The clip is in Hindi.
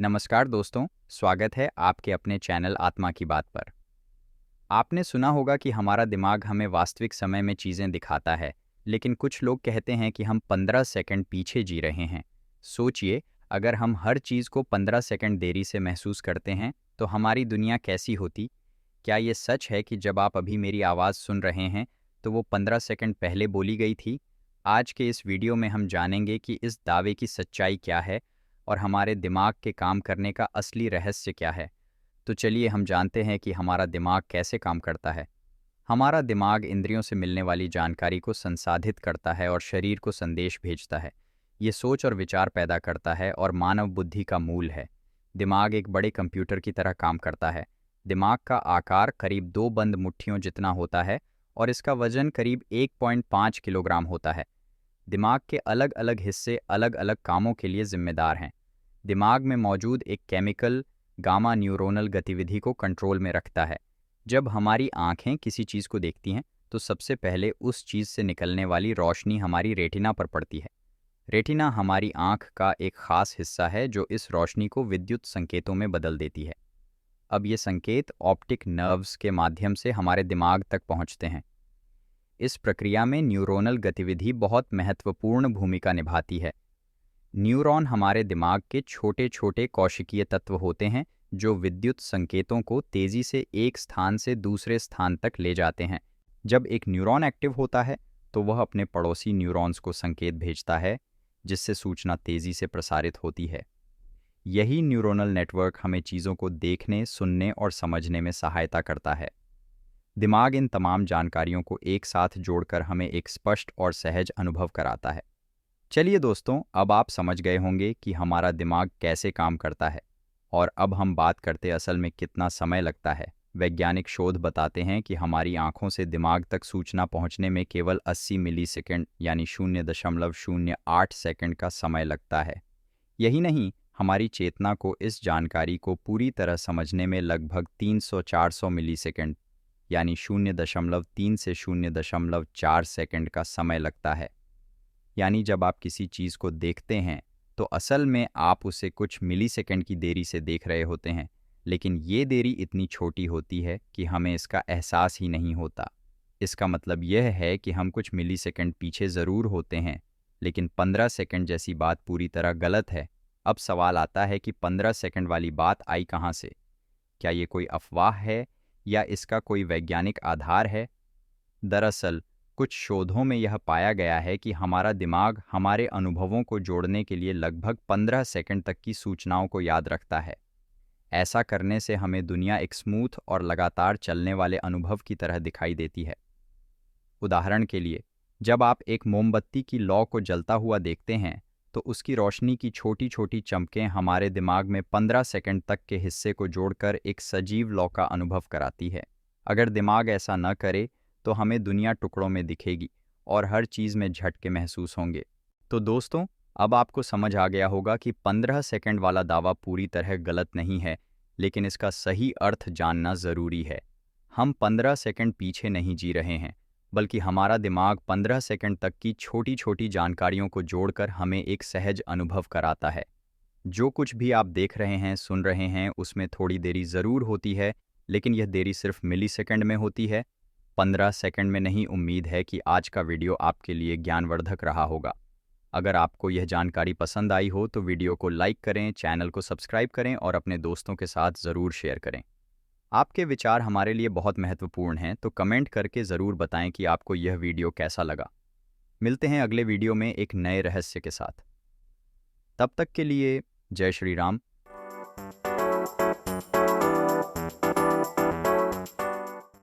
नमस्कार दोस्तों, स्वागत है आपके अपने चैनल आत्मा की बात पर। आपने सुना होगा कि हमारा दिमाग हमें वास्तविक समय में चीज़ें दिखाता है, लेकिन कुछ लोग कहते हैं कि हम 15 सेकंड पीछे जी रहे हैं। सोचिए, अगर हम हर चीज़ को 15 सेकंड देरी से महसूस करते हैं, तो हमारी दुनिया कैसी होती? क्या ये सच है कि जब आप अभी मेरी आवाज़ सुन रहे हैं, तो वो 15 सेकंड पहले बोली गई थी? आज के इस वीडियो में हम जानेंगे कि इस दावे की सच्चाई क्या है और हमारे दिमाग के काम करने का असली रहस्य क्या है। तो चलिए हम जानते हैं कि हमारा दिमाग कैसे काम करता है। हमारा दिमाग इंद्रियों से मिलने वाली जानकारी को संसाधित करता है और शरीर को संदेश भेजता है। ये सोच और विचार पैदा करता है और मानव बुद्धि का मूल है। दिमाग एक बड़े कंप्यूटर की तरह काम करता है। दिमाग का आकार करीब 2 बंद मुट्ठियों जितना होता है और इसका वजन करीब 1.5 किलोग्राम होता है। दिमाग के अलग अलग हिस्से अलग अलग कामों के लिए जिम्मेदार हैं। दिमाग में मौजूद एक केमिकल गामा न्यूरोनल गतिविधि को कंट्रोल में रखता है। जब हमारी आंखें किसी चीज़ को देखती हैं, तो सबसे पहले उस चीज़ से निकलने वाली रोशनी हमारी रेटिना पर पड़ती है। रेटिना हमारी आंख का एक खास हिस्सा है जो इस रोशनी को विद्युत संकेतों में बदल देती है। अब ये संकेत ऑप्टिक नर्व्स के माध्यम से हमारे दिमाग तक पहुंचते हैं। इस प्रक्रिया में न्यूरोनल गतिविधि बहुत महत्वपूर्ण भूमिका निभाती है। न्यूरॉन हमारे दिमाग के छोटे छोटे कोशिकीय तत्व होते हैं जो विद्युत संकेतों को तेजी से एक स्थान से दूसरे स्थान तक ले जाते हैं। जब एक न्यूरॉन एक्टिव होता है, तो वह अपने पड़ोसी न्यूरॉन्स को संकेत भेजता है, जिससे सूचना तेजी से प्रसारित होती है। यही न्यूरोनल नेटवर्क हमें चीज़ों को देखने, सुनने और समझने में सहायता करता है। दिमाग इन तमाम जानकारियों को एक साथ जोड़कर हमें एक स्पष्ट और सहज अनुभव कराता है। चलिए दोस्तों, अब आप समझ गए होंगे कि हमारा दिमाग कैसे काम करता है। और अब हम बात करते असल में कितना समय लगता है। वैज्ञानिक शोध बताते हैं कि हमारी आंखों से दिमाग तक सूचना पहुंचने में केवल 80 मिलीसेकंड यानी 0.08 सेकंड का समय लगता है। यही नहीं, हमारी चेतना को इस जानकारी को पूरी तरह समझने में लगभग 300-400 मिलीसेकंड यानी 0.3 से 0.4 सेकंड का समय लगता है। यानी जब आप किसी चीज़ को देखते हैं, तो असल में आप उसे कुछ मिलीसेकंड की देरी से देख रहे होते हैं, लेकिन ये देरी इतनी छोटी होती है कि हमें इसका एहसास ही नहीं होता। इसका मतलब यह है कि हम कुछ मिलीसेकंड पीछे ज़रूर होते हैं, लेकिन 15 सेकंड जैसी बात पूरी तरह गलत है। अब सवाल आता है कि 15 सेकंड वाली बात आई कहाँ से? क्या ये कोई अफवाह है या इसका कोई वैज्ञानिक आधार है? दरअसल कुछ शोधों में यह पाया गया है कि हमारा दिमाग हमारे अनुभवों को जोड़ने के लिए लगभग 15 सेकंड तक की सूचनाओं को याद रखता है। ऐसा करने से हमें दुनिया एक स्मूथ और लगातार चलने वाले अनुभव की तरह दिखाई देती है। उदाहरण के लिए, जब आप एक मोमबत्ती की लौ को जलता हुआ देखते हैं, तो उसकी रोशनी की छोटी छोटी चमकें हमारे दिमाग में 15 सेकंड तक के हिस्से को जोड़कर एक सजीव लौ का अनुभव कराती है। अगर दिमाग ऐसा न करे, तो हमें दुनिया टुकड़ों में दिखेगी और हर चीज़ में झटके महसूस होंगे। तो दोस्तों, अब आपको समझ आ गया होगा कि 15 सेकंड वाला दावा पूरी तरह गलत नहीं है, लेकिन इसका सही अर्थ जानना ज़रूरी है। हम 15 सेकंड पीछे नहीं जी रहे हैं, बल्कि हमारा दिमाग 15 सेकंड तक की छोटी छोटी जानकारियों को जोड़कर हमें एक सहज अनुभव कराता है। जो कुछ भी आप देख रहे हैं, सुन रहे हैं, उसमें थोड़ी देरी ज़रूर होती है, लेकिन यह देरी सिर्फ मिलीसेकंड में होती है, 15 सेकंड में नहीं। उम्मीद है कि आज का वीडियो आपके लिए ज्ञानवर्धक रहा होगा। अगर आपको यह जानकारी पसंद आई हो तो वीडियो को लाइक करें, चैनल को सब्सक्राइब करें और अपने दोस्तों के साथ ज़रूर शेयर करें। आपके विचार हमारे लिए बहुत महत्वपूर्ण हैं, तो कमेंट करके ज़रूर बताएं कि आपको यह वीडियो कैसा लगा। मिलते हैं अगले वीडियो में एक नए रहस्य के साथ। तब तक के लिए जय श्री राम।